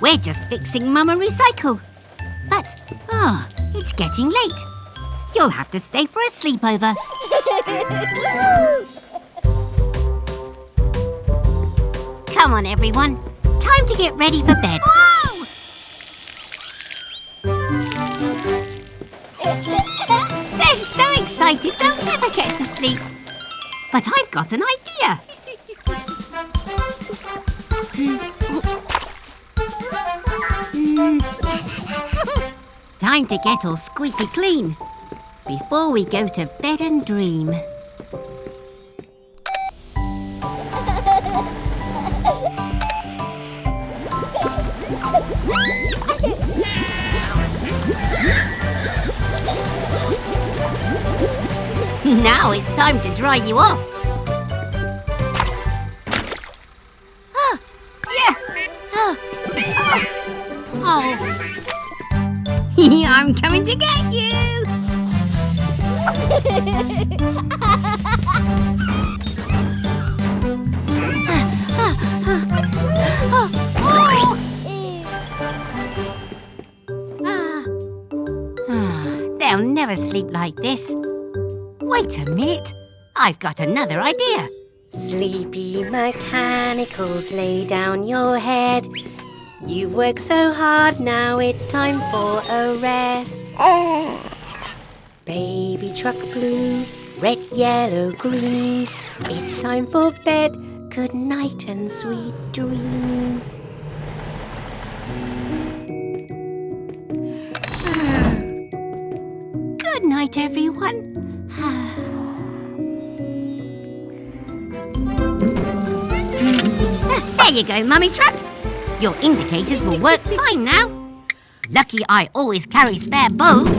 We're just fixing Mum a recycle. But, it's getting late. You'll have to stay for a sleepover. Come on, everyone. Time to get ready for bed. Whoa! They're so excited they'll never get to sleep. But I've got an idea. Time to get all squeaky clean before we go to bed and dream. Now it's time to dry you off. I'm coming to get you! They'll never sleep like this. Wait a minute. I've got another idea. Sleepy mechanicals, lay down your head. You've worked so hard, now it's time for a rest. Baby truck blue, red, yellow, green. It's time for bed. Good night and sweet dreams. Good night, everyone. There you go, Mummy Truck. Your indicators will work fine now. Lucky I always carry spare bulbs.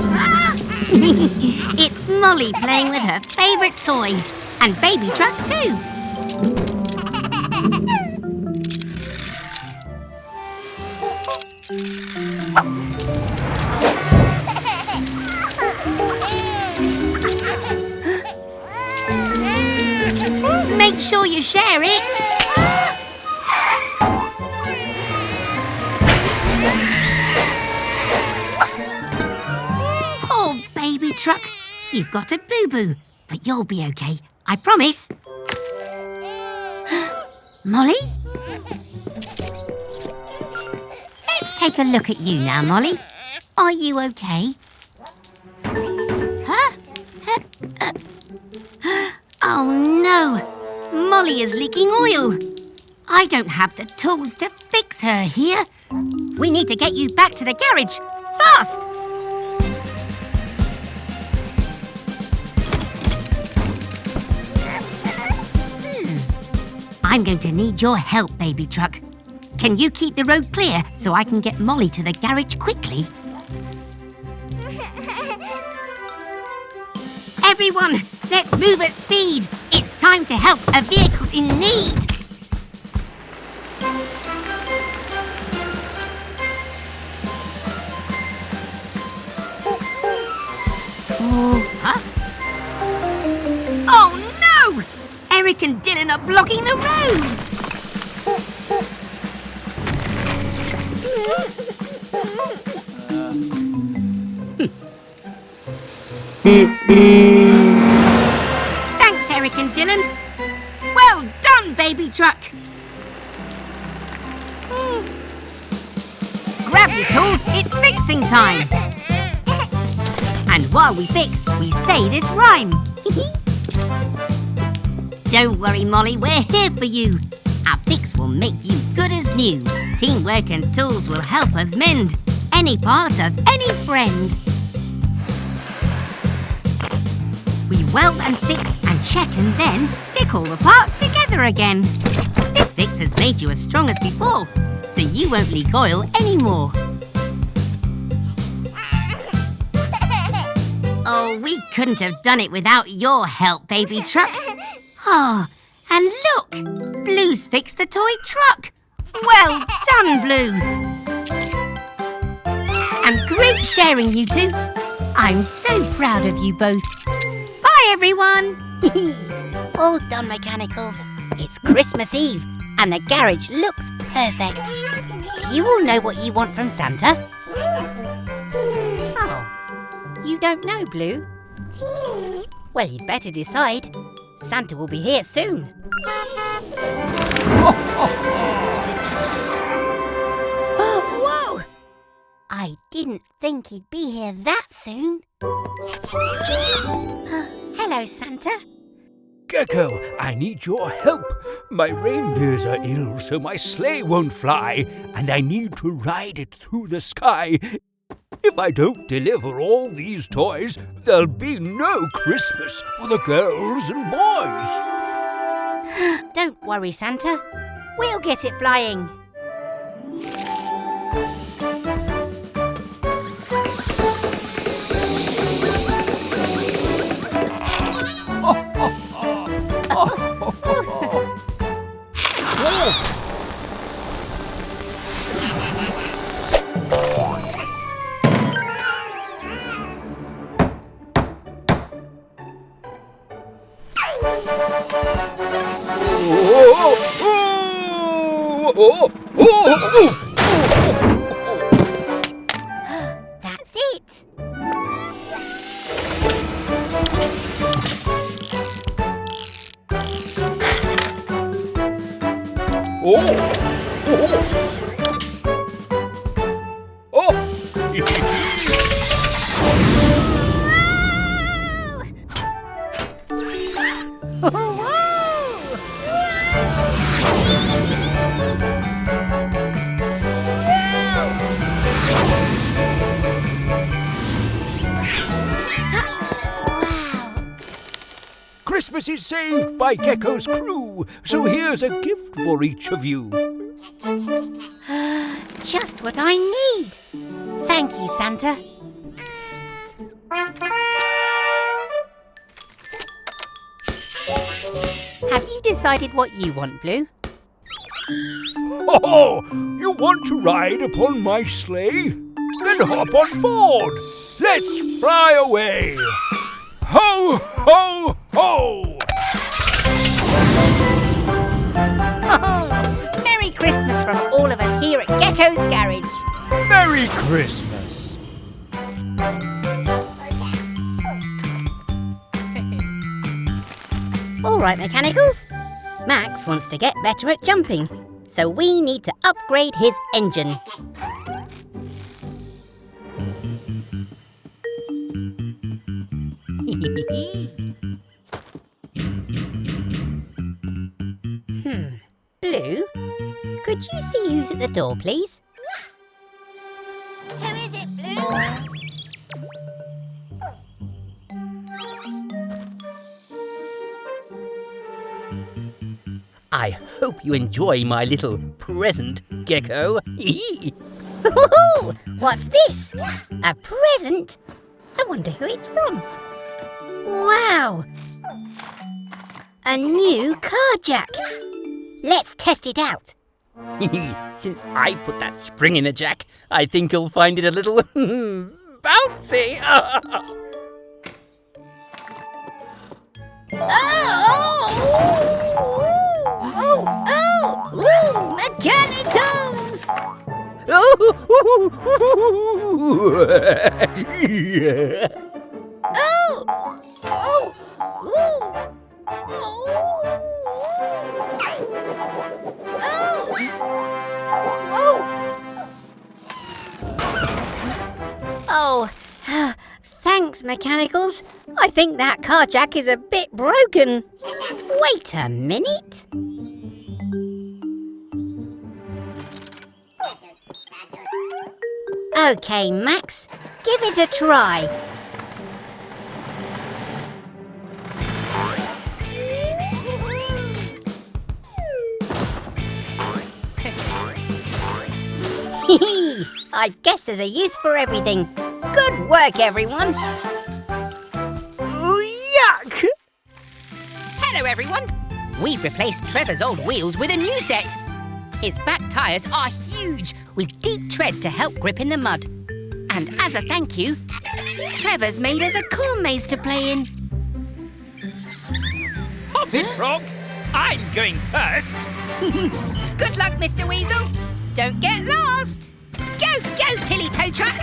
It's Molly playing with her favourite toy. And Baby Truck too. Make sure you share it. Oh, Baby Truck, you've got a boo-boo, but you'll be okay, I promise. Molly? Let's take a look at you now, Molly. Are you okay? Huh? Oh, no. Molly is leaking oil. I don't have the tools to fix her here. We need to get you back to the garage. Fast! I'm going to need your help, Baby Truck. Can you keep the road clear so I can get Molly to the garage quickly? Everyone, let's move at speed. It's time to help a vehicle in need. Huh? Oh no! Eric and Dylan are blocking the road. Thanks, Eric and Dylan. Well done, Baby Truck. Grab your tools, it's fixing time. And while we fix, we say this rhyme. Don't worry, Molly, we're here for you. Our fix will make you good as new. Teamwork and tools will help us mend any part of any friend. We weld and fix and check and then stick all the parts together again. This fix has made you as strong as before, so you won't leak oil anymore. Oh, we couldn't have done it without your help, Baby Truck. Oh, and look! Blue's fixed the toy truck. Well done, Blue. And great sharing, you two. I'm so proud of you both. Bye, everyone. All done, Mechanicals. It's Christmas Eve, and the garage looks perfect. you all know what you want from Santa? Oh, you don't know, Blue? Well, you'd better decide. Santa will be here soon. Whoa! I didn't think he'd be here that soon. Hello, Santa. Gecko, I need your help. My reindeers are ill, so my sleigh won't fly, and I need to ride it through the sky. If I don't deliver all these toys, there'll be no Christmas for the girls and boys. Don't worry, Santa. We'll get it flying. That's it. Christmas is saved by Gecko's crew, so here's a gift for each of you. Just what I need. Thank you, Santa. Have you decided what you want, Blue? Oh, you want to ride upon my sleigh? Then hop on board. Let's fly away. Ho, ho, ho! Oh, Merry Christmas from all of us here at Gecko's Garage. Merry Christmas. All right, Mechanicals. Max wants to get better at jumping, so we need to upgrade his engine. Blue, could you see who's at the door, please? Who is it, Blue? I hope you enjoy my little present, Gecko. Ooh, what's this? A present? I wonder who it's from. Wow! A new car jack. Let's test it out. Since I put that spring in the jack, I think you'll find it a little bouncy. Mechanicals! Oh, thanks, Mechanicals. I think that car jack is a bit broken. Wait a minute. Okay, Max, give it a try. I guess there's a use for everything. Good work, everyone. Yuck! Hello, everyone. We've replaced Trevor's old wheels with a new set. His back tyres are huge, with deep tread to help grip in the mud. And as a thank you, Trevor's made us a corn maze to play in. Hop it, Frog. I'm going first. Good luck, Mr. Weasel. Don't get lost! Go, go, Tilly Tow Truck!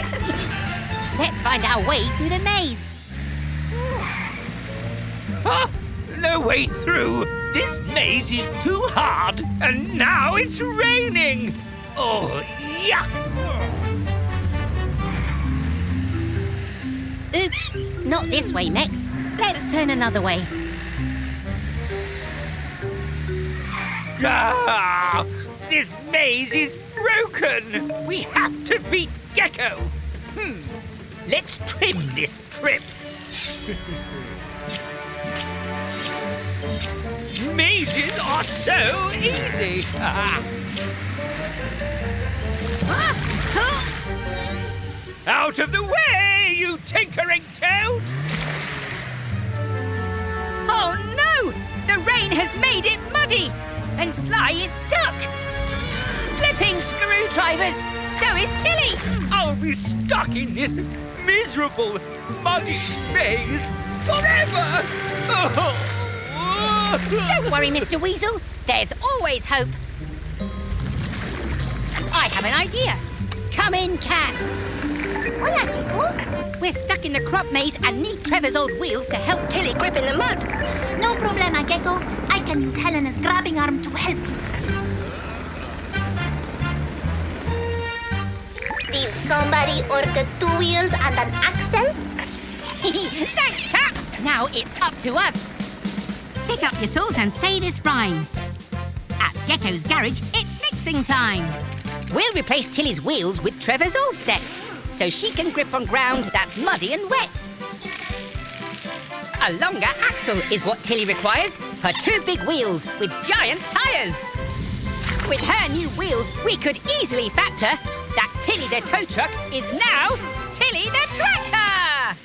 Let's find our way through the maze. No way through. This maze is too hard, and now it's raining. Oh, yuck! Oops, not this way, Mex. Let's turn another way. Ah, this maze is broken. We have to beat Gecko. Let's trim this trip. Mazes are so easy. Out of the way, you tinkering toad! Oh no! The rain has made it muddy, and Sly is stuck. Flipping screwdrivers, so is Tilly. I'll be stuck in this miserable, muddy maze forever! Don't worry, Mr. Weasel. There's always hope. I have an idea. Come in, Cat. Hola, Gecko. We're stuck in the crop maze and need Trevor's old wheels to help Tilly grip in the mud. No problema, Gecko. I can use Helena's grabbing arm to help. Did somebody order 2 wheels and an axle? Thanks, Cat. Now it's up to us. Pick up your tools and say this rhyme. At Gecko's garage, it's mixing time. We'll replace Tilly's wheels with Trevor's old set, so she can grip on ground that's muddy and wet. A longer axle is what Tilly requires for 2 big wheels with giant tyres. With her new wheels, we could easily factor that Tilly the tow truck is now Tilly the tractor!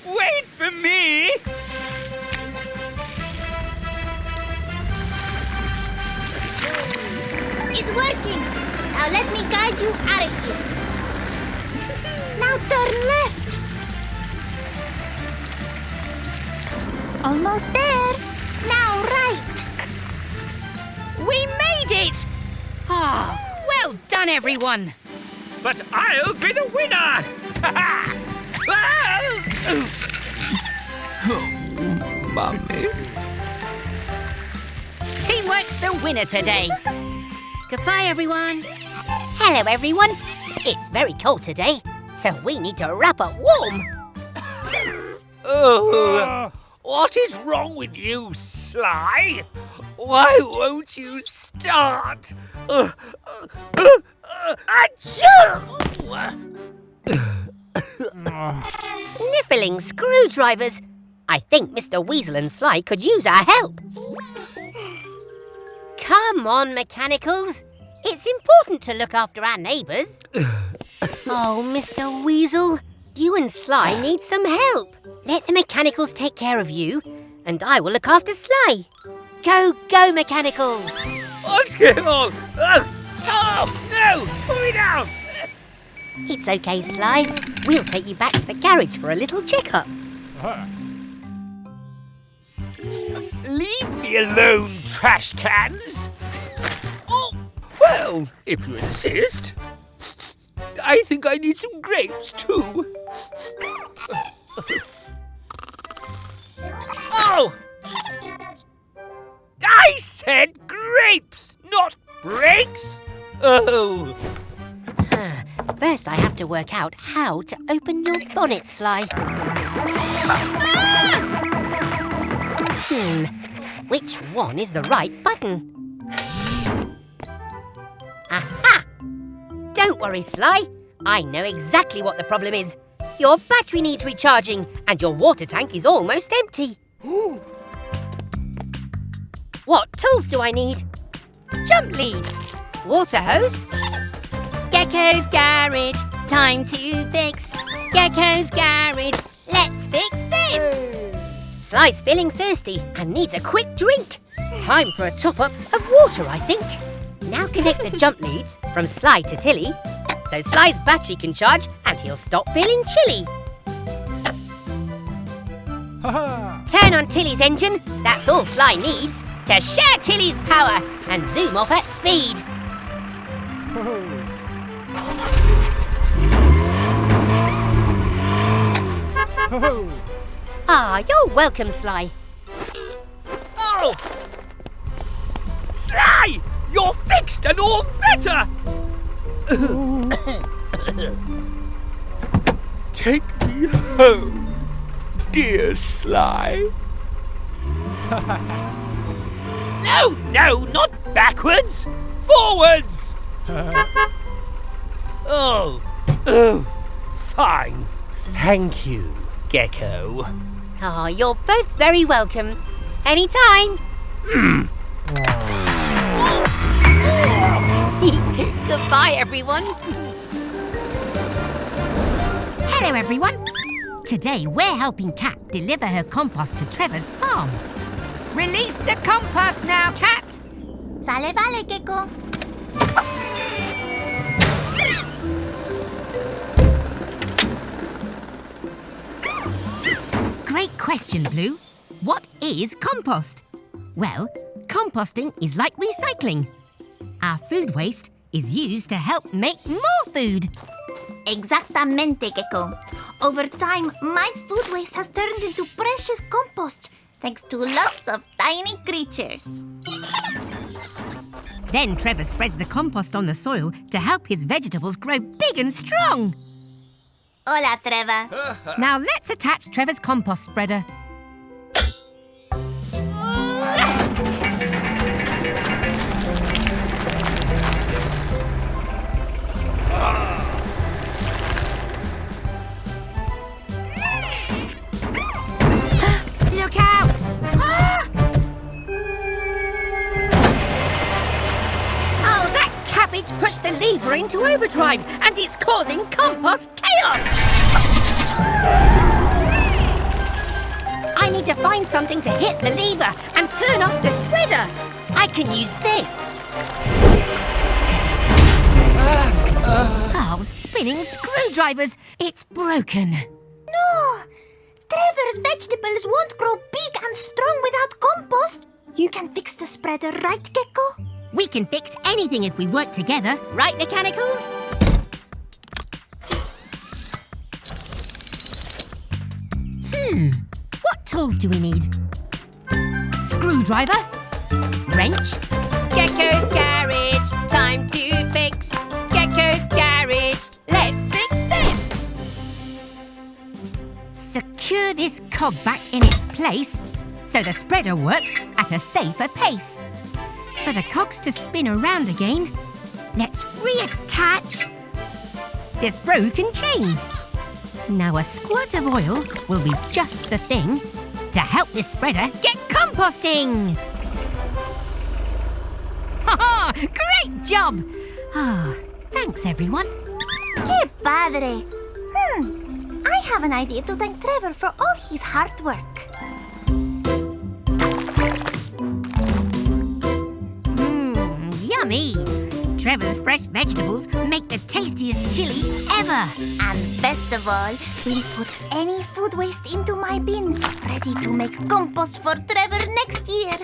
Wait for me! It's working. Now let me guide you out of here. Now turn left. Almost there. Now right. We made it! Ah, well done, everyone. But I'll be the winner! Oh, Mummy. Teamwork's the winner today. Goodbye, everyone. Hello, everyone. It's very cold today, so we need to wrap up warm. Oh, what is wrong with you, Sly? Why won't you start? Achoo! Sniffling screwdrivers. I think Mr. Weasel and Sly could use our help. Come on, mechanicals. It's important to look after our neighbours. Oh, Mr. Weasel, you and Sly need some help. Let the mechanicals take care of you, and I will look after Sly. Go, go, mechanicals. What's going on? Oh, no! Put me down! It's okay, Sly. We'll take you back to the garage for a little checkup. Leave me alone, trash cans! Oh, well, if you insist. I think I need some grapes, too. Oh! I said grapes, not brakes! Oh! First, I have to work out how to open your bonnet, Sly. Which one is the right button? Aha! Don't worry, Sly. I know exactly what the problem is. Your battery needs recharging and your water tank is almost empty. What tools do I need? Jump leads, water hose, Gecko's garage, time to fix. Gecko's garage, let's fix this. Sly's feeling thirsty and needs a quick drink. Time for a top-up of water, I think. Now connect the jump leads from Sly to Tilly so Sly's battery can charge and he'll stop feeling chilly. Turn on Tilly's engine, that's all Sly needs, to share Tilly's power and zoom off at speed. Ah, you're welcome, Sly. Oh! Sly! You're fixed and all better! Take me home, dear Sly. No, not backwards! Forwards! Oh, fine. Thank you, Gecko. Ah, you're both very welcome. Anytime. Goodbye, everyone. Hello, everyone. Today, we're helping Cat deliver her compost to Trevor's farm. Release the compost now, Cat. Sale vale, Gecko. Great question, Blue. What is compost? Well, composting is like recycling. Our food waste is used to help make more food. Exactamente, Gecko. Over time, my food waste has turned into precious compost, thanks to lots of tiny creatures. Then Trevor spreads the compost on the soil to help his vegetables grow big and strong. Hola, Trevor. Now let's attach Trevor's compost spreader. Look out! Oh, that cabbage pushed the lever into overdrive and it's causing compost chaos! I need to find something to hit the lever and turn off the spreader. I can use this. Oh, spinning screwdrivers. It's broken. No! Trevor's vegetables won't grow big and strong without compost. You can fix the spreader, right, Gecko? We can fix anything if we work together, right, Mechanicals? What tools do we need? Screwdriver? Wrench? Gecko's garage, time to fix. Gecko's garage, let's fix this. Secure this cog back in its place so the spreader works at a safer pace. For the cogs to spin around again, let's reattach this broken chain. Now a squirt of oil will be just the thing to help this spreader get composting. Ha-ha! Great job! Ah, thanks everyone. Que padre! I have an idea to thank Trevor for all his hard work. Yummy! Trevor's fresh vegetables make the tastiest chili ever. And best of all, we'll put any food waste into my bin, ready to make compost for Trevor next year.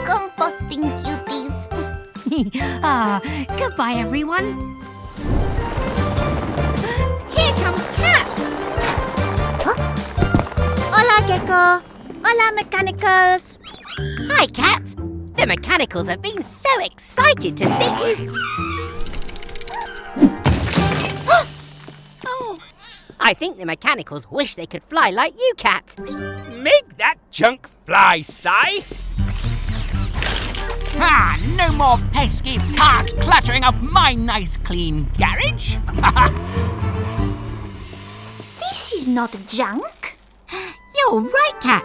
Composting cuties. Ah, goodbye everyone. Here comes Cat. Hola, Gecko. Hola, Mechanicals. Hi, Cat. The Mechanicals have been so excited to see you. Oh, I think the Mechanicals wish they could fly like you, Cat. Make that junk fly, Sly. Ah, no more pesky parts cluttering up my nice clean garage. This is not junk. You're right, Cat.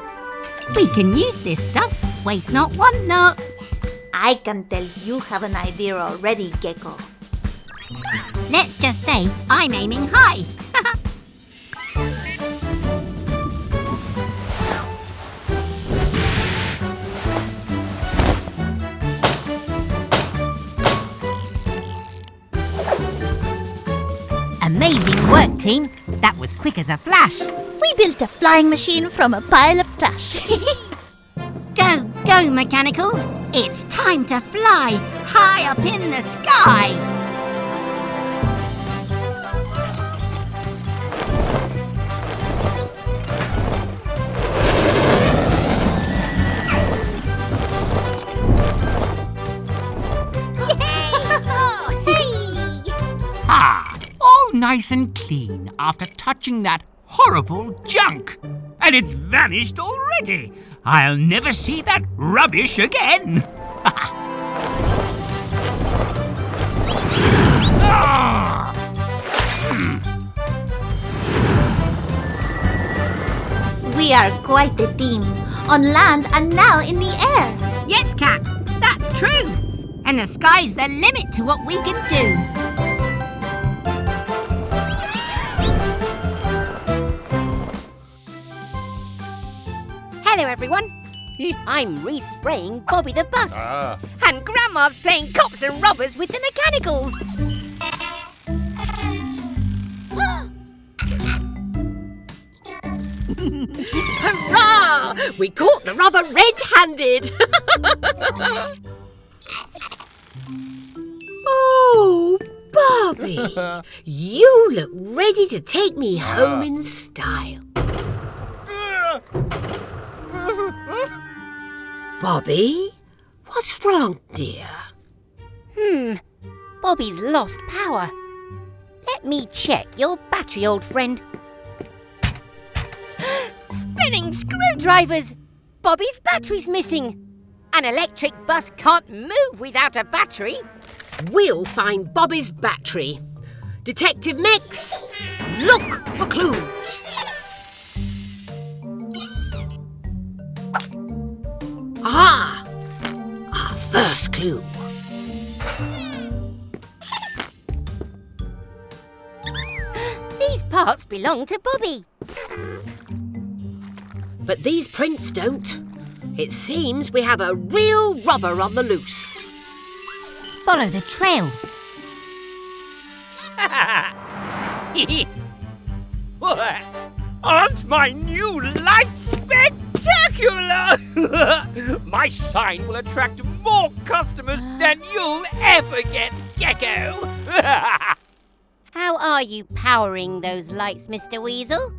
We can use this stuff. Waste not, want not. I can tell you have an idea already, Gecko. Let's just say I'm aiming high. Amazing work, team. That was quick as a flash. We built a flying machine from a pile of trash. Go, go, Mechanicals. It's time to fly high up in the sky. Ha! All nice and clean after touching that horrible junk. And it's vanished already. I'll never see that rubbish again. We are quite a team, on land and now in the air. Yes, Cat, that's true. And the sky's the limit to what we can do. Hello, everyone. I'm respraying Bobby the bus. And Grandma's playing cops and robbers with the mechanicals. Hurrah! We caught the robber red-handed. Oh, Bobby, you look ready to take me home in style. Bobby, what's wrong, dear? Bobby's lost power. Let me check your battery, old friend. Spinning screwdrivers! Bobby's battery's missing. An electric bus can't move without a battery. We'll find Bobby's battery. Detective Mix, look for clues. Aha! Our first clue. These parts belong to Bobby. But these prints don't. It seems we have a real robber on the loose. Follow the trail. Aren't my new lights spectacular? My sign will attract more customers than you'll ever get, Gecko. How are you powering those lights, Mr. Weasel?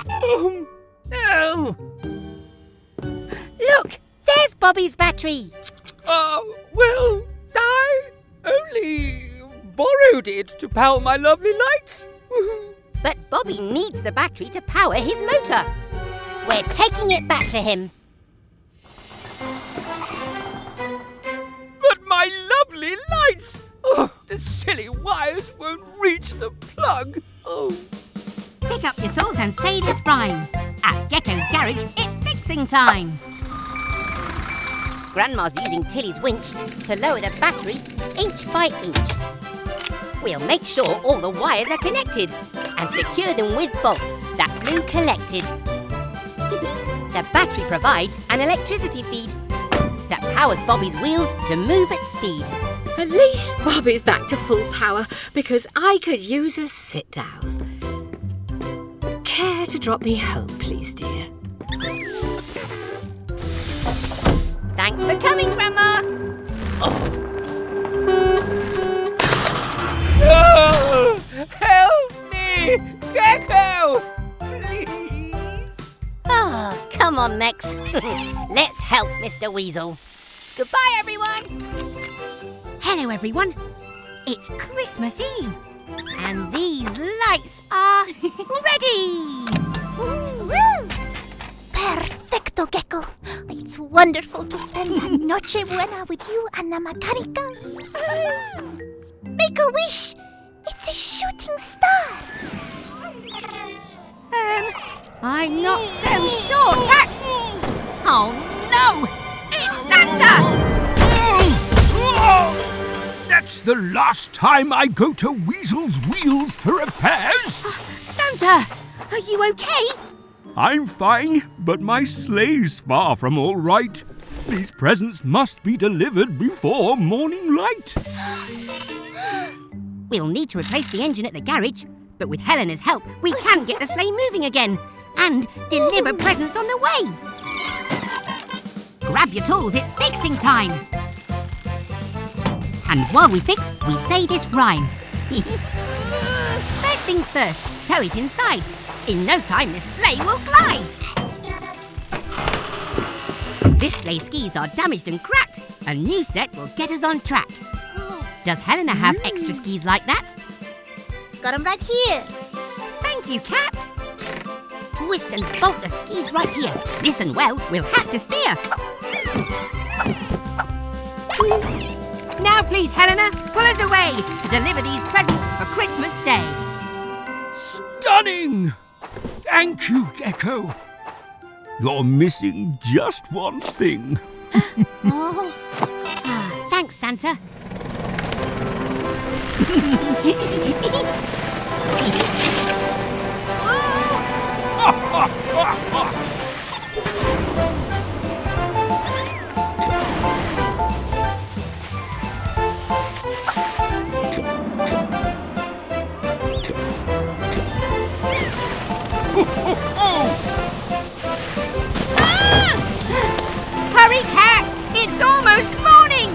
Oh. Look, there's Bobby's battery. Well, I only borrowed it to power my lovely lights. But Bobby needs the battery to power his motor. We're taking it back to him. But my lovely lights! Oh, the silly wires won't reach the plug. Oh. Pick up your tools and say this rhyme. At Gecko's garage, it's fixing time. Grandma's using Tilly's winch to lower the battery inch by inch. We'll make sure all the wires are connected and secure them with bolts that Blue collected. The battery provides an electricity feed that powers Bobby's wheels to move at speed. At least Bobby's back to full power because I could use a sit down. Care to drop me home, please, dear? Thanks for coming, Grandma. Oh, help me! Gecko! Please! Ah, come on, Mex. Let's help Mr. Weasel. Goodbye, everyone. Hello, everyone. It's Christmas Eve. And these lights are ready! Perfecto, Gecko. It's wonderful to spend La Noche Buena with you and the mechanicals. Make a wish. It's a shooting star. I'm not so sure, Cat. Oh, no! It's Santa! That's the last time I go to Weasel's Wheels for repairs. Santa, are you okay? I'm fine, but my sleigh's far from all right. These presents must be delivered before morning light. We'll need to replace the engine at the garage, but with Helena's help, we can get the sleigh moving again and deliver presents on the way. Grab your tools, it's fixing time. And while we fix, we say this rhyme. First things first, tow it inside. In no time, the sleigh will glide. This sleigh skis are damaged and cracked. A new set will get us on track. Does Helena have extra skis like that? Got 'em right here. Thank you, Cat. Twist and bolt the skis right here. Listen well, we'll have to steer. Now please, Helena, pull us away to deliver these presents for Christmas Day. Stunning! Thank you, Gecko. You're missing just one thing. Oh. Thanks, Santa. Hurry, Cat! It's almost morning!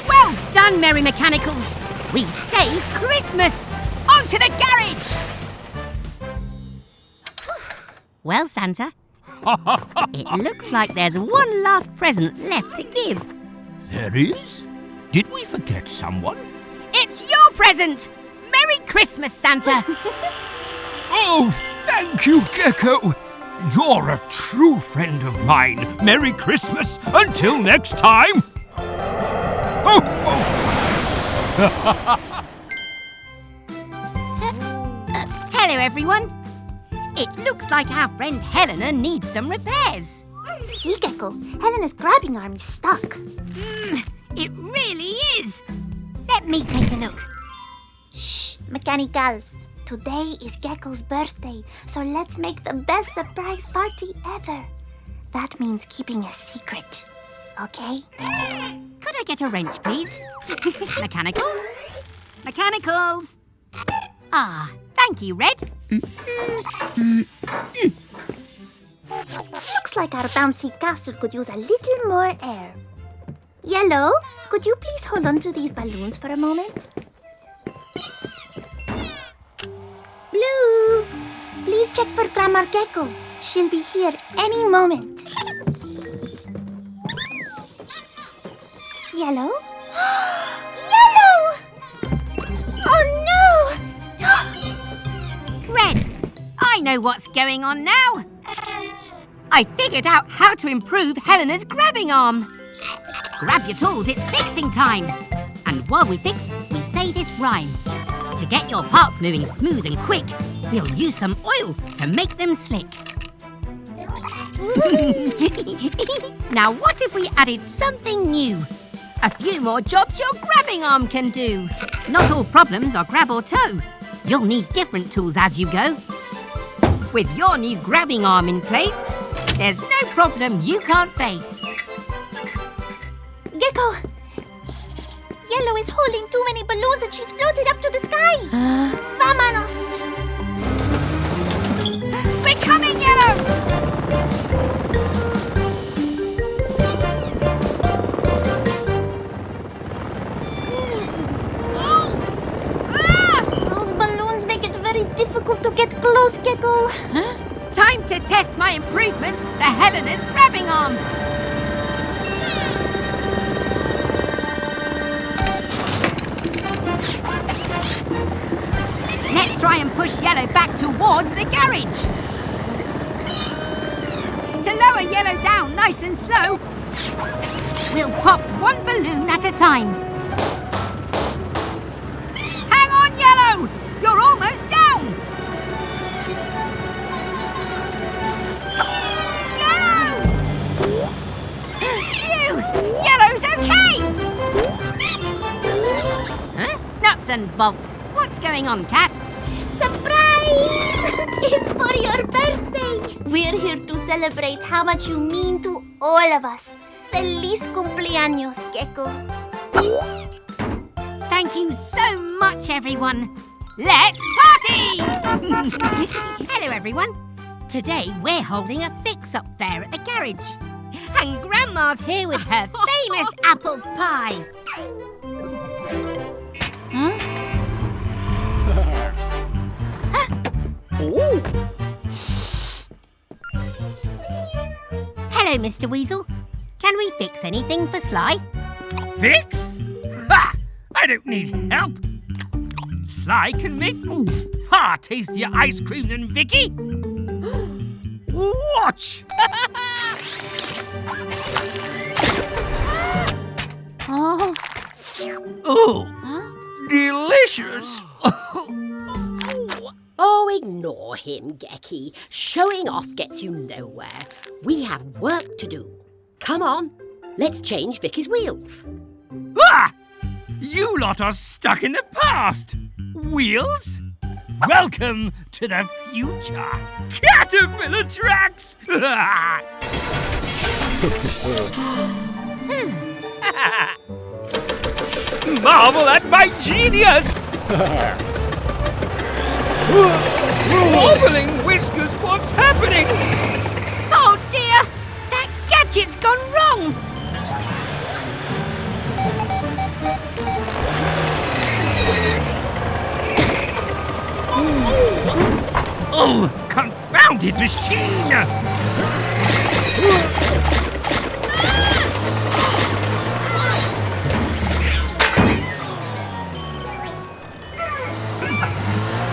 Well done, Merry Mechanicals! We saved Christmas! On to the garage! Well, Santa, it looks like there's one last present left to give. There is? Did we forget someone? It's your present! Merry Christmas, Santa! Oh, thank you, Gecko. You're a true friend of mine. Merry Christmas. Until next time. Oh, Hello, everyone. It looks like our friend Helena needs some repairs. See, Gecko, Helena's grabbing arm is stuck. It really is. Let me take a look. Shh, Mechanicals. Today is Gecko's birthday, so let's make the best surprise party ever. That means keeping a secret, okay? Could I get a wrench, please? Mechanicals? Mechanicals! Ah, thank you, Red. Looks like our bouncy castle could use a little more air. Yellow, could you please hold on to these balloons for a moment? Blue, please check for Grandma Gecko. She'll be here any moment. Yellow? Yellow! Oh no! Red, I know what's going on now. I figured out how to improve Helena's grabbing arm. Grab your tools, it's fixing time. And while we fix, we say this rhyme. To get your parts moving smooth and quick, we'll use some oil to make them slick. Now what if we added something new? A few more jobs your grabbing arm can do. Not all problems are grab or tow. You'll need different tools as you go. With your new grabbing arm in place, there's no problem you can't face. Gecko! Yellow is holding too many balloons and she's floated up to the sky. Vámonos! We're coming, Yellow! Those balloons make it very difficult to get close, Gecko. Time to test my improvements to Helena's grabbing arm. Let's try and push Yellow back towards the garage. To lower Yellow down nice and slow, we'll pop one balloon at a time. Hang on, Yellow! You're almost down! Yellow! Phew! Yellow's okay! Huh? Nuts and bolts. What's going on, Cat? Surprise! It's for your birthday. We're here to celebrate how much you mean to all of us. Feliz cumpleaños, Gecko. Thank you so much, everyone. Let's party! Hello, everyone. Today, we're holding a fix-up fair at the garage. And Grandma's here with her famous apple pie. Huh? Hello, Mr. Weasel. Can we fix anything for Sly? Fix? Ha! I don't need help. Sly can make far tastier ice cream than Vicky. Watch! Oh, Oh, delicious! Oh, ignore him, Gecky. Showing off gets you nowhere. We have work to do. Come on, let's change Vicky's wheels. Ah! You lot are stuck in the past. Wheels? Welcome to the future. Caterpillar tracks! Marvel at my genius! Wobbling whiskers, what's happening? oh dear! That gadget's gone wrong! Oh, confounded machine!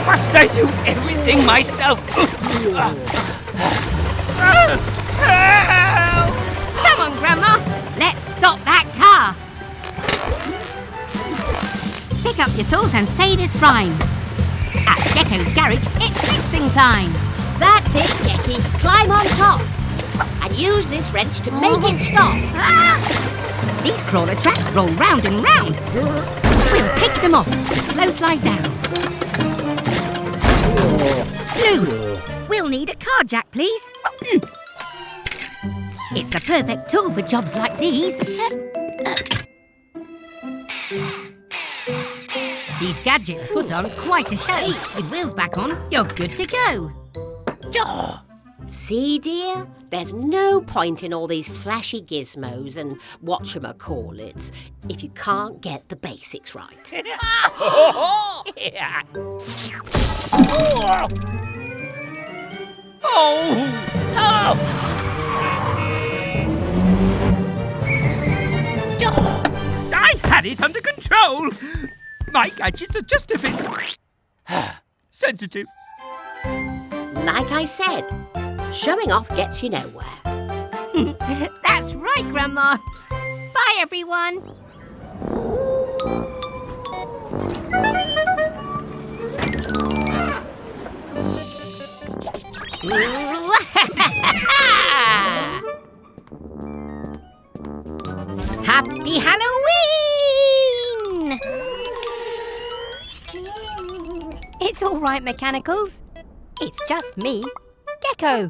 Must I do everything myself? Help! Come on, Grandma. Let's stop that car. Pick up your tools and say this rhyme. At Gecko's garage, it's fixing time. That's it, Gecky. Climb on top and use this wrench to make it stop. These crawler tracks roll round and round. We'll take them off to slow slide down. Blue, we'll need a car jack, please. It's the perfect tool for jobs like these. These gadgets put on quite a show. With wheels back on, you're good to go. See, dear? There's no point in all these flashy gizmos and whatchamacallits if you can't get the basics right. I had it under control. My gadgets are just a bit sensitive. Like I said, showing off gets you nowhere. That's right, Grandma. Bye, everyone. Happy Halloween! It's all right, Mechanicals. It's just me, Gecko.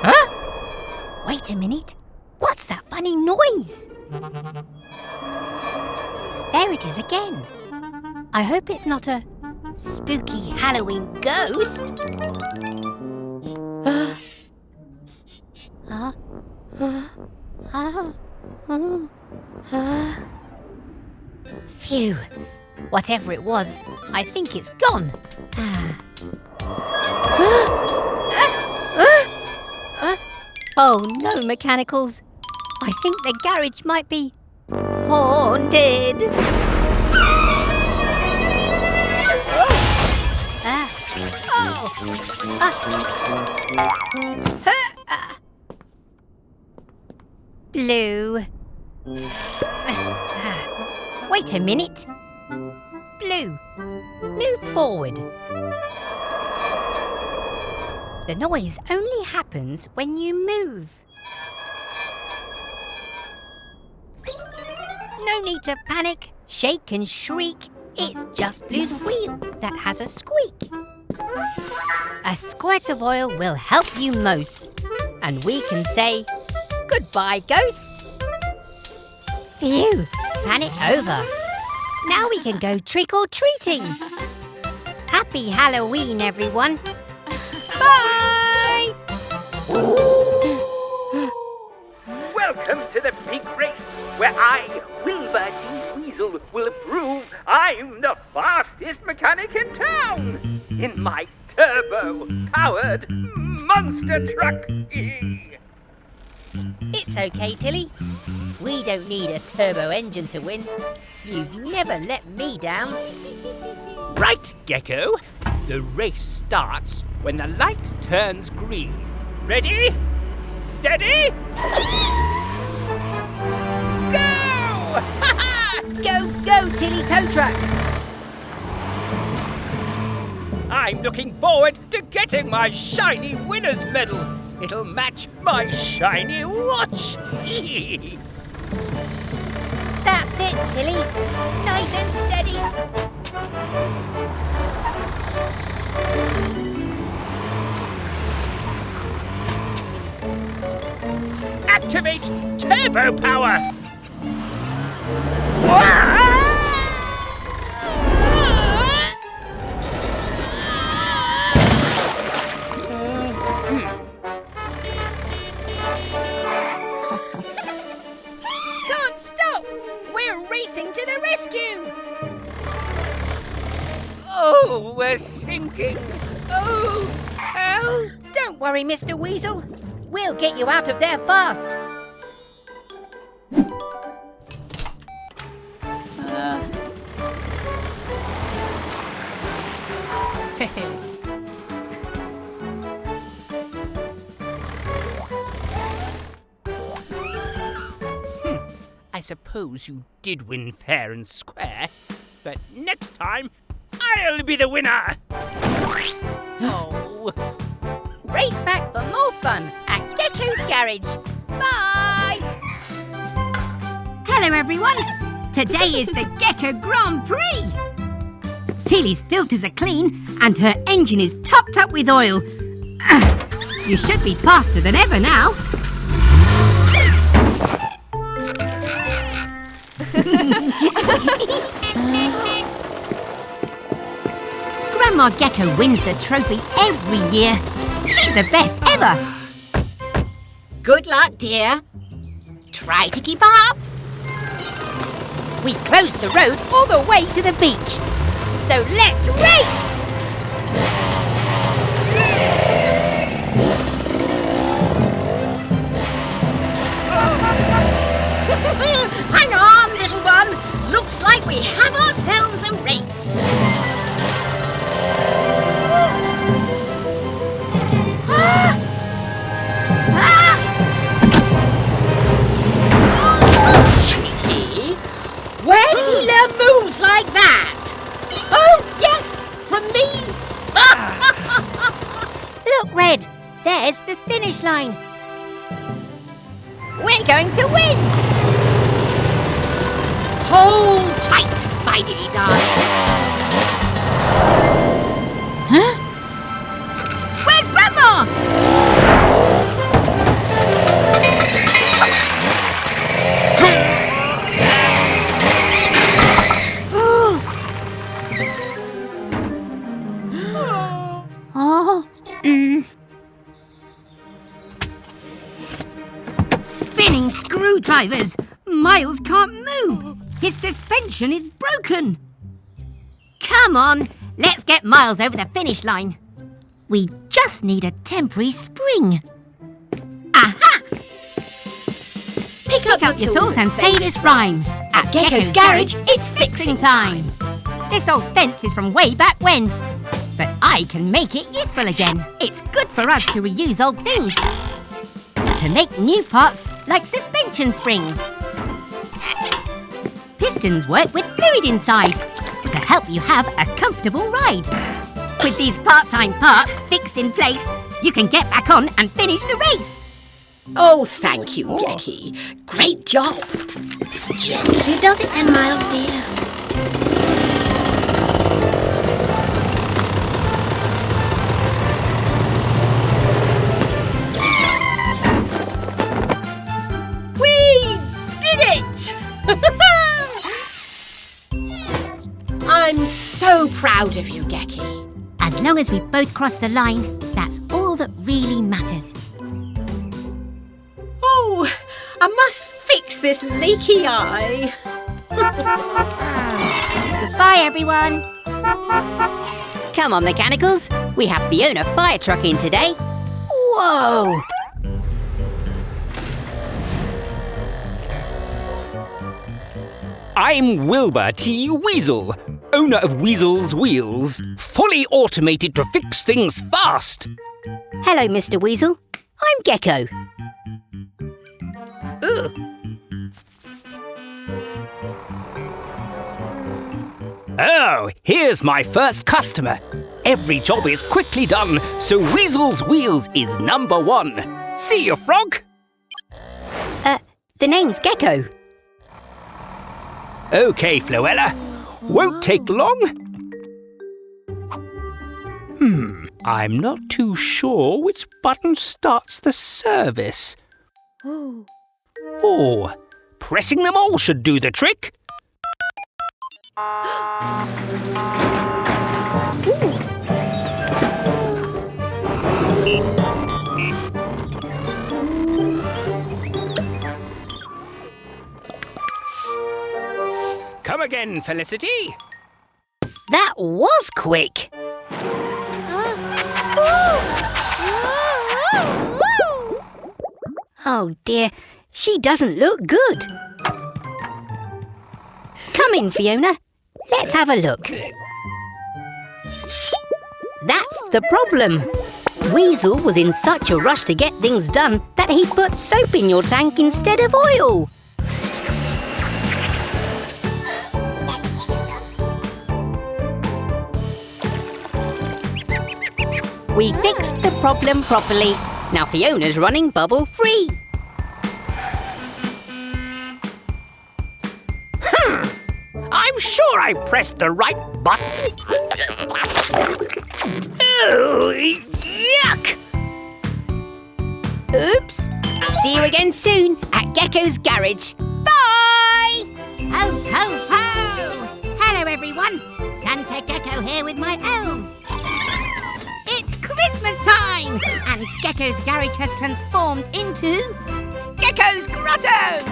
Huh? Wait a minute. What's that funny noise? There it is again. I hope it's not a spooky Halloween ghost. Phew. Whatever it was, I think it's gone. Oh no, Mechanicals. I think the garage might be haunted. Blue. Wait a minute. Blue, move forward. The noise only happens when you move. No need to panic, shake and shriek. It's just Blue's wheel that has a squeak. A squirt of oil will help you most. And we can say, goodbye, ghost. Phew, panic over. Now we can go trick-or-treating. Happy Halloween, everyone. Bye! Welcome to the big race, where I, Wilbur D. Weasel, will prove I'm the fastest mechanic in town. In my turbo-powered monster truck. It's okay, Tilly. We don't need a turbo engine to win. You've never let me down. Right, Gecko. The race starts when the light turns green. Ready? Steady? Go! Go, go, Tilly Tow Truck. I'm looking forward to getting my shiny winner's medal. It'll match my shiny watch. That's it, Tilly. Nice and steady. Activate turbo power. Can't stop. We're racing to the rescue. Oh, we're sinking. Oh, hell. Don't worry, Mr. Weasel. We'll get you out of there fast. I suppose you did win fair and square, but next time I'll be the winner. Oh. Race back for more fun at Gecko's Garage. Bye! Hello, everyone. Today is the Gecko Grand Prix. Tilly's filters are clean and her engine is topped up with oil. You should be faster than ever now. Grandma Gecko wins the trophy every year. She's the best ever. Good luck, dear. Try to keep up. We closed the road all the way to the beach. So let's race! Hang on, little one. Looks like we have ourselves a race. Cheeky. Where did he learn moves like that? Oh, yes, from me. Look, Red, there's the finish line. We're going to win! Hold tight, my dilly darling. Huh? Where's Grandma? Spinning screwdrivers! Miles can't move! His suspension is broken! Come on, let's get Miles over the finish line. We just need a temporary spring. Aha! Pick up your tools and say this rhyme. At Gecko's Garage, it's fixing time. This old fence is from way back when, but I can make it useful again. It's good for us to reuse old things, to make new parts like suspension springs. Pistons work with fluid inside to help you have a comfortable ride. With these part-time parts fixed in place, you can get back on and finish the race. Oh, thank you, Gecky. Great job. Gently does it then, Miles, dear. We did it! I'm so proud of you, Gecky. As long as we both cross the line, that's all that really matters. Oh, I must fix this leaky eye. Goodbye, everyone. Come on, Mechanicals. We have Fiona fire truck in today. Whoa! I'm Wilbur T. Weasel, owner of Weasel's Wheels, fully automated to fix things fast. Hello, Mr. Weasel. I'm Gecko. Oh, here's my first customer. Every job is quickly done, so Weasel's Wheels is number 1. See you, Frog? The name's Gecko. OK, Floella. Won't take long. I'm not too sure which button starts the service. Oh, pressing them all should do the trick. Come again, Felicity. That was quick. Oh dear, she doesn't look good. Come in, Fiona. Let's have a look. That's the problem. Weasel was in such a rush to get things done that he put soap in your tank instead of oil. We fixed the problem properly. Now Fiona's running bubble-free. I'm sure I pressed the right button. Oh, yuck! Oops! See you again soon at Gecko's garage. Bye! Ho, ho, ho! Hello, everyone. Santa Gecko here with my elves. It's Christmas time! And Gecko's garage has transformed into Gecko's Grotto!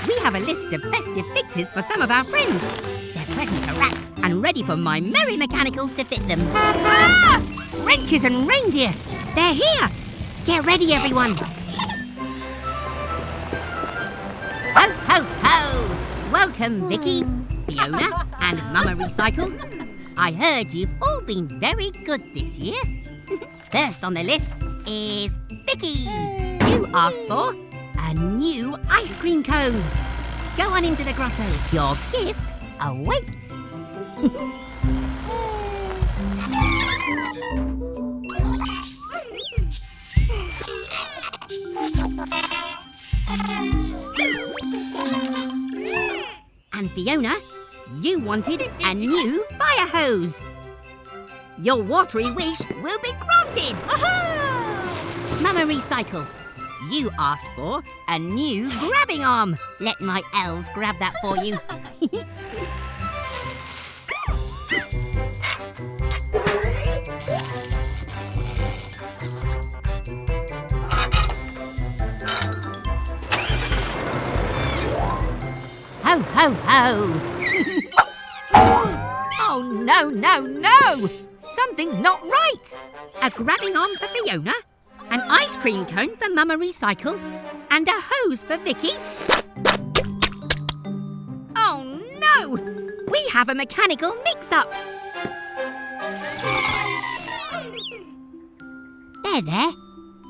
We have a list of festive fixes for some of our friends. Their presents are wrapped and ready for my merry mechanicals to fit them. Ah! Wrenches and reindeer! They're here! Get ready, everyone! Ho, ho, ho! Welcome, Vicky, Fiona and Mama Recycle. I heard you've all been very good this year. First on the list is Vicky. You asked for a new ice cream cone. Go on into the grotto. Your gift awaits. And Fiona, you wanted a new fire hose. Your watery wish will be granted. Aha! Mama Recycle, you asked for a new grabbing arm. Let my elves grab that for you. Ho, ho, ho! Oh, no, no, no! Something's not right! A grabbing arm for Fiona, an ice cream cone for Mama Recycle, and a hose for Vicky? Oh, no! We have a mechanical mix-up! There.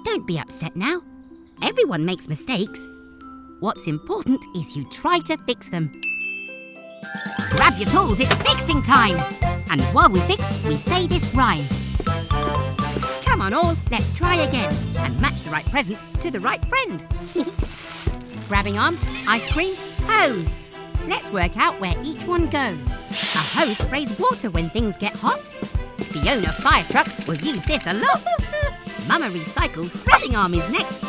Don't be upset now. Everyone makes mistakes. What's important is you try to fix them. Grab your tools, it's fixing time! And while we fix, we say this rhyme. Come on all, let's try again and match the right present to the right friend. Grabbing arm, ice cream, hose. Let's work out where each one goes. A hose sprays water when things get hot. Fiona Fire Truck will use this a lot. Mama Recycle's grabbing arm is next.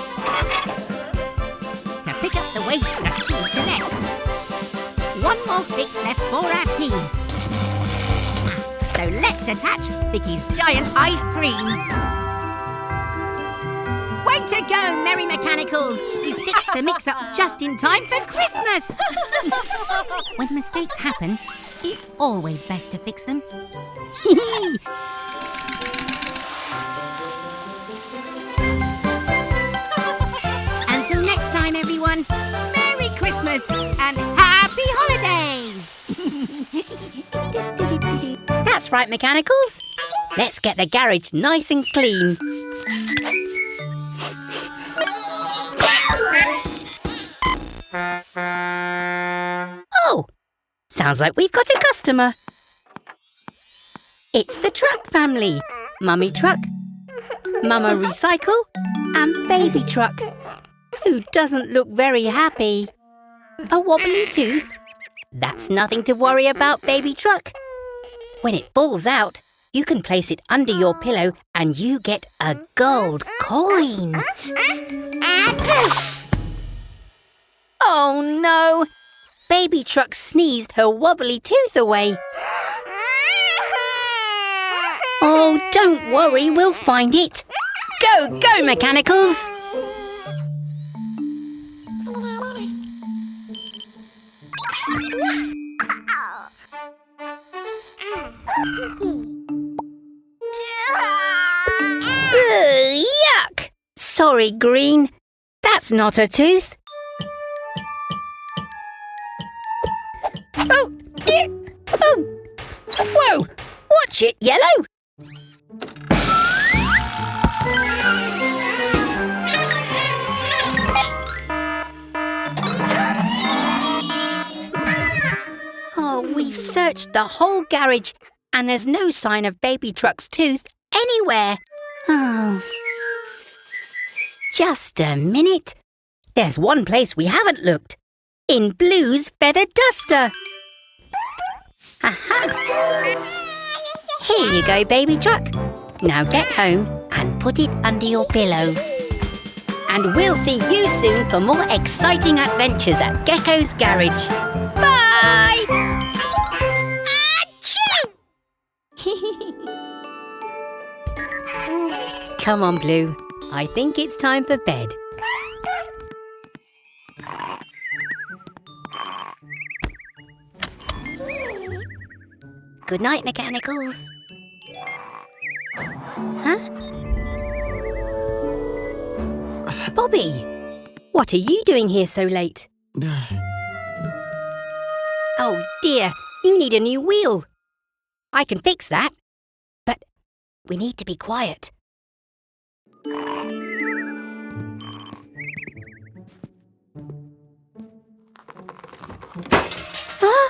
To pick up the waste that she collects. One more fix left for our team. So let's attach Vicky's giant ice cream. Way to go, Merry Mechanicals! You fixed the mix-up just in time for Christmas! When mistakes happen, it's always best to fix them. Until next time, everyone. Merry Christmas and Happy Holidays! That's right, Mechanicals. Let's get the garage nice and clean. Oh, sounds like we've got a customer. It's the Truck family. Mummy Truck, Mama Recycle, and Baby Truck, who doesn't look very happy. A wobbly tooth? That's nothing to worry about, Baby Truck. When it falls out, you can place it under your pillow and you get a gold coin. Oh no! Baby Truck sneezed her wobbly tooth away. Oh, don't worry, we'll find it. Go, go, Mechanicals! Ugh, yuck! Sorry, Green. That's not a tooth. Oh! Oh! Whoa! Watch it, Yellow! Oh, we've searched the whole garage and there's no sign of Baby Truck's tooth anywhere. Oh. Just a minute. There's one place we haven't looked. In Blue's feather duster. Aha! Here you go, Baby Truck. Now get home and put it under your pillow. And we'll see you soon for more exciting adventures at Gecko's Garage. Bye! Achoo! Come on, Blue. I think it's time for bed. Good night, Mechanicals. Huh? Bobby, what are you doing here so late? Oh dear, you need a new wheel. I can fix that, but we need to be quiet. Huh?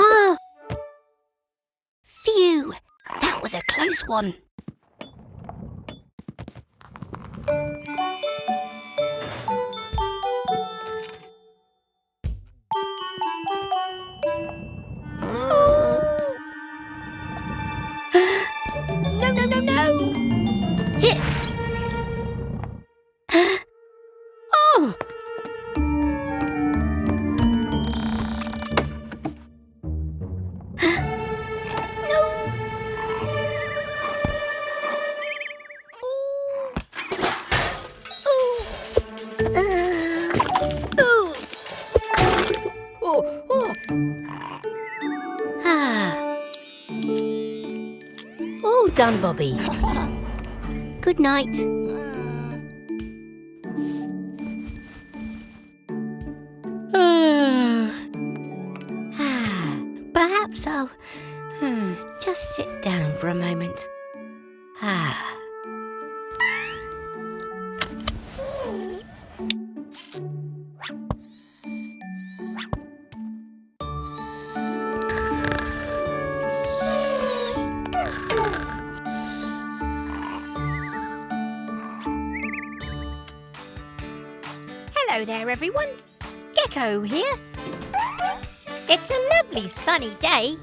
Oh! Phew! That was a close one. No, no, no, no! Hit! Oh! All done, Bobby. Good night. Perhaps I'll just sit down for a moment. Hello there, everyone. Gecko here. It's a lovely sunny day,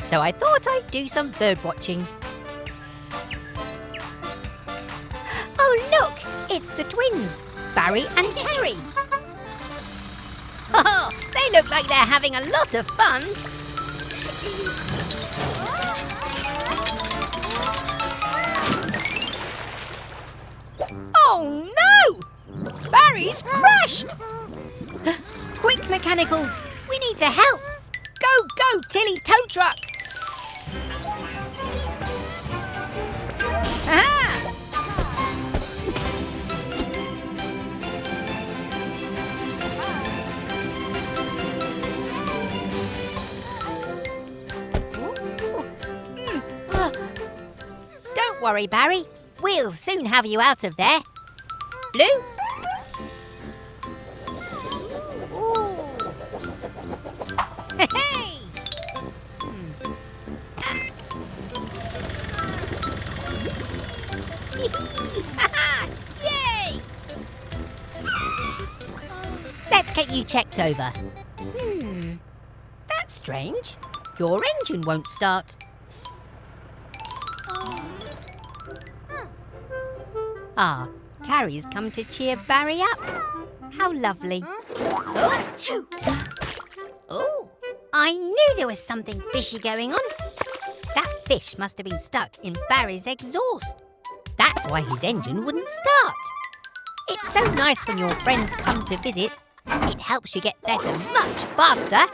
so I thought I'd do some bird watching. Oh, look! It's the twins, Barry and Carrie. Oh, they look like they're having a lot of fun. Oh, no! Barry's crashed! Quick, Mechanicals! We need to help! Go, go, Tilly tow truck! Aha! Don't worry, Barry. We'll soon have you out of there. Blue? Ooh. Hey! Yay! Let's get you checked over. That's strange. Your engine won't start. Ah, Carrie's come to cheer Barry up. How lovely. Oh, I knew there was something fishy going on. That fish must have been stuck in Barry's exhaust. That's why his engine wouldn't start. It's so nice when your friends come to visit. It helps you get better much faster.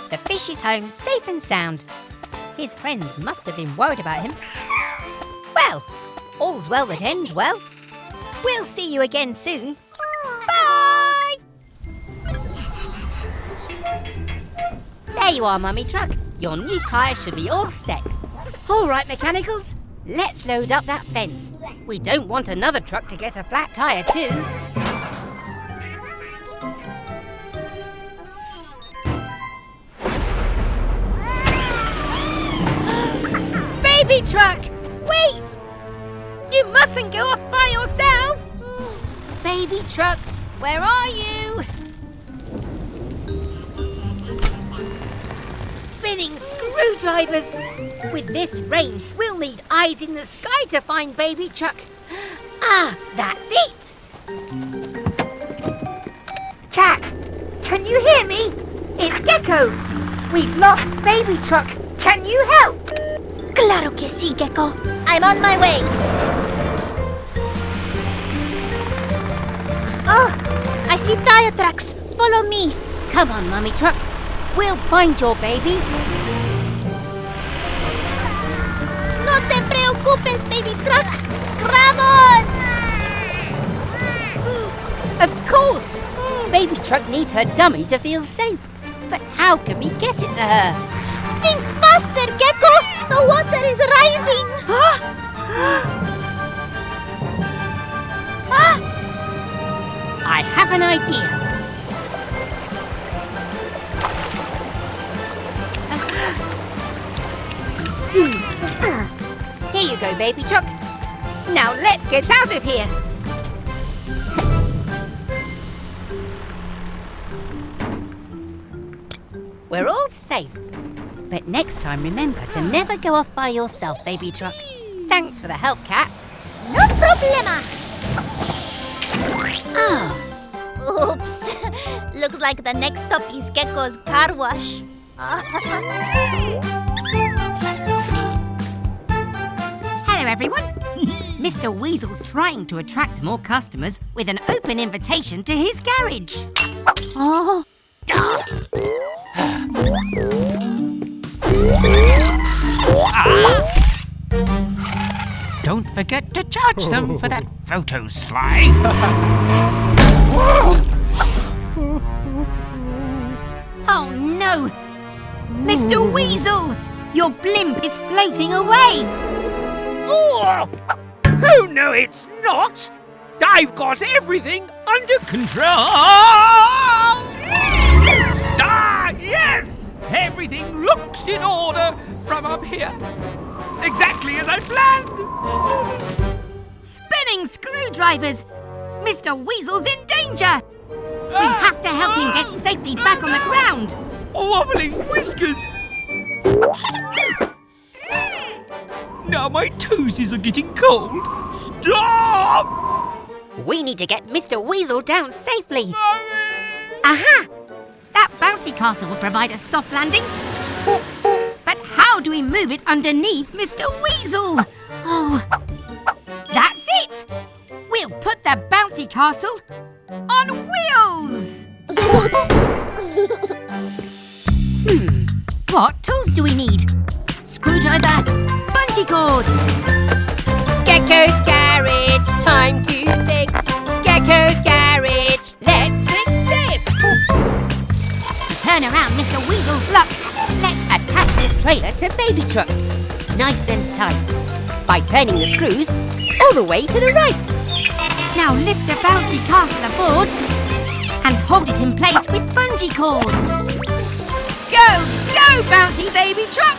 The fish is home safe and sound. His friends must have been worried about him. Well, all's well that ends well. We'll see you again soon. Bye! There you are, Mummy Truck. Your new tyre should be all set. All right, Mechanicals, let's load up that fence. We don't want another truck to get a flat tyre too. Baby Truck! Wait! You mustn't go off by yourself! Baby Truck, where are you? Spinning screwdrivers! With this rain, we'll need eyes in the sky to find Baby Truck. Ah, that's it! Cat, can you hear me? It's Gecko. We've lost Baby Truck. Can you help? Claro que sí, Gecko. I'm on my way. Oh, I see tire tracks. Follow me. Come on, Mummy Truck. We'll find your baby. No te preocupes, Baby Truck. Grab on! Of course! Baby Truck needs her dummy to feel safe. But how can we get it to her? Think faster, Gecko! The water is rising! I have an idea. Here you go, Baby Truck. Now let's get out of here. We're all safe. But next time, remember to never go off by yourself, Baby Truck. Thanks for the help, Cat. No problema! Oh, Oops. Looks like the next stop is Gecko's car wash. hello, everyone. Mr. Weasel's trying to attract more customers with an open invitation to his garage. Oh. Don't forget to charge them for that photo, Sly. Oh no! Mr. Weasel! Your blimp is floating away! Oh! Oh, no, it's not! I've got everything under control! Ah, yes! Everything looks in order from up here. Exactly as I planned! Spinning screwdrivers! Mr. Weasel's in danger! We have to help him get safely back on the ground! Wobbling whiskers! Now my toesies are getting cold! Stop! We need to get Mr. Weasel down safely! Mommy! Aha! That bouncy castle will provide a soft landing. But how do we move it underneath Mr. Weasel? Oh, that's it! We'll put the bouncy castle on wheels! What tools do we need? Screwdriver, bungee cords. Gecko's garage, time to fix. Gecko's garage, let's fix this. To turn around Mr. Weasel's luck, let's attach this trailer to Baby Truck. Nice and tight. By turning the screws all the way to the right. Now lift the bouncy castle aboard and hold it in place with bungee cords. Go, go, bouncy Baby Truck!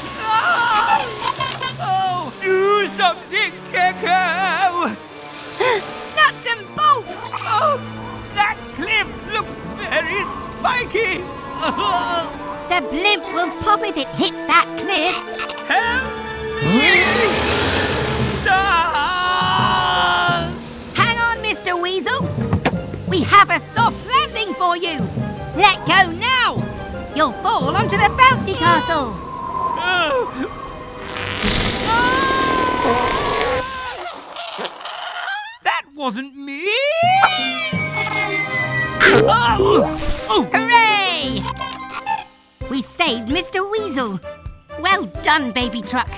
Oh, do something, Gecko! Nuts and bolts! Oh, that cliff looks very spiky! The blimp will pop if it hits that cliff. Help me! Ah! Hang on, Mr. Weasel. We have a soft landing for you. Let go now. You'll fall onto the bouncy castle. That wasn't me! Hooray! We saved Mr. Weasel. Well done, Baby Truck.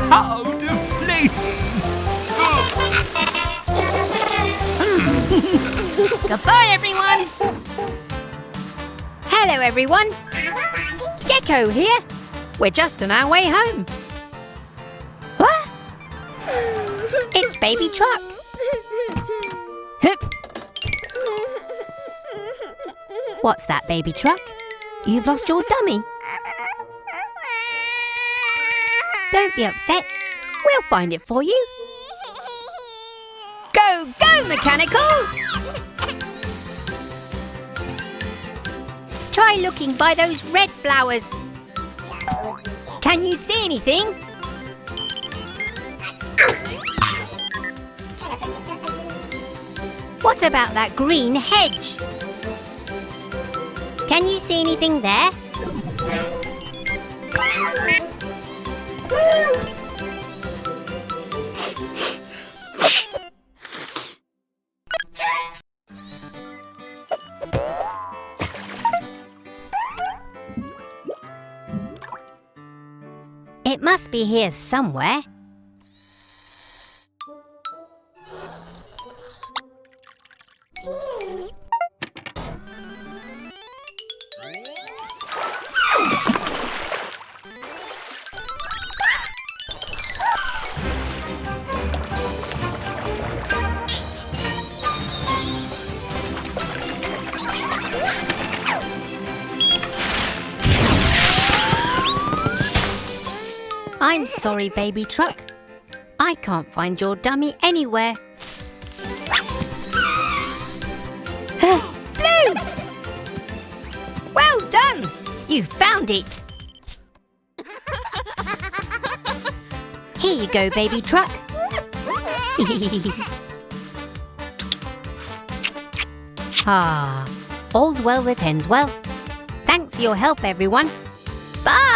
How deflating! Goodbye, everyone. Hello, everyone. Gecko here. We're just on our way home. What? It's Baby Truck. Hup. What's that, Baby Truck? You've lost your dummy. Don't be upset. We'll find it for you. Go, go, Mechanicals! Try looking by those red flowers. Can you see anything? What about that green hedge? Can you see anything there? It must be here somewhere. I'm sorry, Baby Truck. I can't find your dummy anywhere. Blue! Well done! You found it! Here you go, Baby Truck. All's well that ends well. Thanks for your help, everyone. Bye!